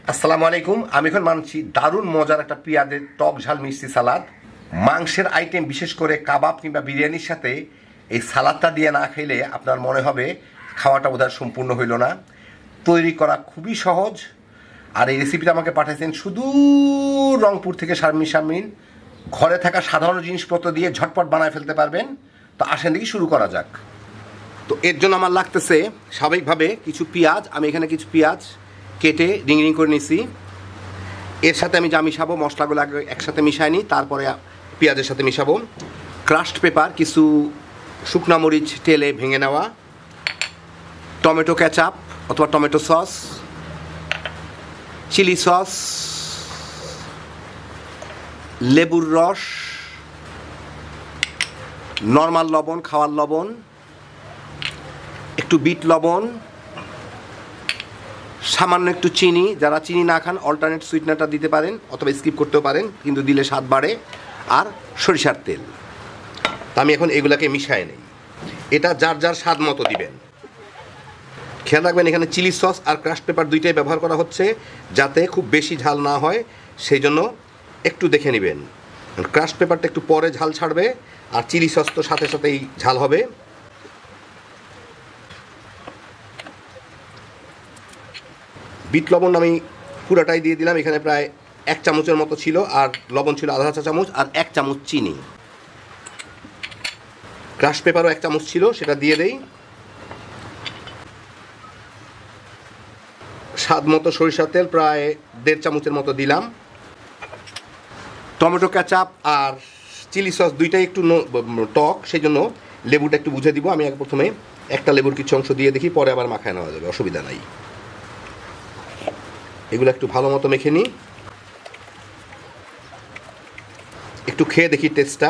আসসালামু আলাইকুম। আমি এখন মানছি দারুণ মজার একটা পেঁয়াজের টক ঝাল মিষ্টি সালাদ। মাংসের আইটেম বিশেষ করে কাবাব কিংবা বিরিয়ানির সাথে এই সালাদটা দিয়ে না খেলে আপনার মনে হবে খাওয়াটা বোধহয় সম্পূর্ণ হইল না। তৈরি করা খুবই সহজ। আর এই রেসিপিটা আমাকে পাঠাইছেন শুধু রংপুর থেকে শারমিন। ঘরে থাকা সাধারণ জিনিসপত্র দিয়ে ঝটপট বানায় ফেলতে পারবেন। তো আসেন দেখি শুরু করা যাক। তো এর জন্য আমার লাগতেছে স্বাভাবিকভাবে কিছু পেঁয়াজ। আমি এখানে কিছু পেঁয়াজ কেটে রিং রিং করে নিছি। এর সাথে আমি যা মিশাবো মশলাগুলো আগে একসাথে মিশাই নিই, তারপরে পেঁয়াজের সাথে মিশাবো। ক্রাশড পেপার, কিছু শুকনা মরিচ তেলে ভেঙে নেওয়া, টমেটো কেচাপ অথবা টমেটো সস, চিলি সস, লেবুর রস, নর্মাল লবণ, খাওয়ার লবণ, একটু বিট লবণ, সামান্য একটু চিনি। যারা চিনি না খান অল্টারনেট সুইটনারটা দিতে পারেন অথবা স্কিপ করতেও পারেন, কিন্তু দিলে স্বাদ বাড়ে। আর সরিষার তেল। তা আমি এখন এগুলাকে মিশাই নেই। এটা যার যার স্বাদ মতো দিবেন। খেয়াল রাখবেন এখানে চিলি সস আর ক্রাশড পেপার দুইটাই ব্যবহার করা হচ্ছে, যাতে খুব বেশি ঝাল না হয়, সেই জন্য একটু দেখে নেবেন। ক্রাশড পেপারটা একটু পরে ঝাল ছাড়বে, আর চিলি সস তো সাথে সাথেই ঝাল হবে। বিট লবণ আমি পুরোটাই দিয়ে দিলাম। এখানে প্রায় 1 চামচের মতো ছিল, আর লবণ ছিল আধা চা চামচ, আর 1 চামচ চিনি। ক্রাশ পেপারও 1 চামচ ছিল, সেটা দিয়ে দেই। স্বাদ মতো সরিষার তেল প্রায় 1.5 চামচের মতো দিলাম। টমেটো কেচাপ আর চিলি সস দুইটাই একটু টক, সেই জন্য লেবুটা একটু বুঝে দিব। আমি প্রথমে একটা লেবুর কিছু অংশ দিয়ে দেখি, পরে আবার মাখায় নেওয়া যাবে, অসুবিধা নাই। এগুলো একটু ভালো মতো মেখে নিই। একটু খেয়ে দেখি টেস্টটা।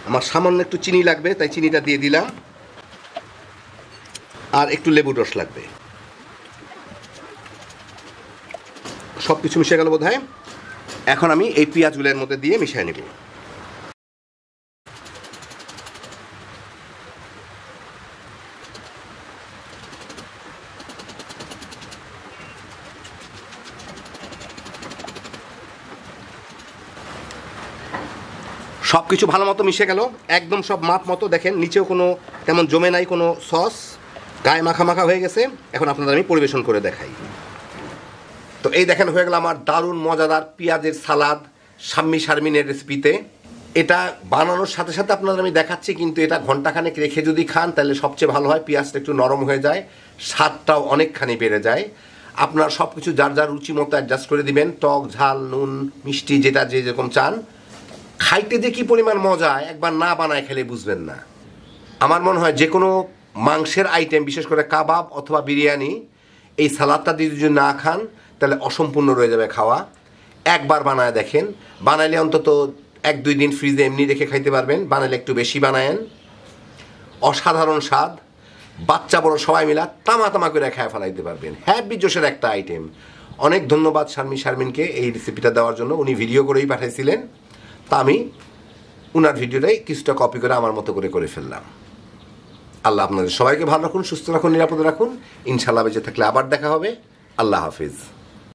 আমার সামান্য একটু চিনি লাগবে, তাই চিনিটা দিয়ে দিলাম। আর একটু লেবুর রস লাগবে। সব কিছু মিশে গেল বোধহয়। এখন আমি এই পেঁয়াজগুলোর মধ্যে দিয়ে মিশিয়ে নেব। সব কিছু ভালো মতো মিশে গেল, একদম সব মাপ মতো। দেখেন নিচেও কোনো তেমন জমে নাই, কোনো সস, গায়ে মাখা মাখা হয়ে গেছে। এখন আপনাদের আমি পরিবেশন করে দেখাই। তো এই দেখেন হয়ে গেল আমার দারুণ মজাদার পেঁয়াজের সালাদ শারমিনের রেসিপিতে। এটা বানানোর সাথে সাথে আপনাদের আমি দেখাচ্ছি, কিন্তু এটা ঘন্টাখানেক রেখে যদি খান তাহলে সবচেয়ে ভালো হয়। পেঁয়াজটা একটু নরম হয়ে যায়, স্বাদটাও অনেকখানি বেড়ে যায়। আপনার সব কিছু যার যার রুচি মতো অ্যাডজাস্ট করে দিবেন। টক, ঝাল, নুন, মিষ্টি যেটা যে যেরকম চান। খাইতে যে কী পরিমাণ মজা, একবার না বানায় খেলে বুঝবেন না। আমার মনে হয় যে কোনো মাংসের আইটেম, বিশেষ করে কাবাব অথবা বিরিয়ানি, এই সালাদটা দিয়ে যদি না খান তাহলে অসম্পূর্ণ রয়ে যাবে খাওয়া। একবার বানায় দেখেন, বানাইলে অন্তত 1-2 দিন ফ্রিজে এমনি রেখে খাইতে পারবেন। বানাইলে একটু বেশি বানায়েন। অসাধারণ স্বাদ, বাচ্চা বড় সবাই মিলা তামা তামা করে খায় ফেলাইতে পারবেন। হ্যাপি জোশের একটা আইটেম। অনেক ধন্যবাদ শারমিনকে এই রেসিপিটা দেওয়ার জন্য। উনি ভিডিও করেই পাঠাইছিলেন, তা আমি উনার ভিডিওটাই কিছুটা কপি করে আমার মতো করে ফেললাম। আল্লাহ আপনাদের সবাইকে ভালো রাখুন, সুস্থ রাখুন, নিরাপদে রাখুন। ইনশাল্লাহ বেঁচে থাকলে আবার দেখা হবে। আল্লাহ হাফিজ।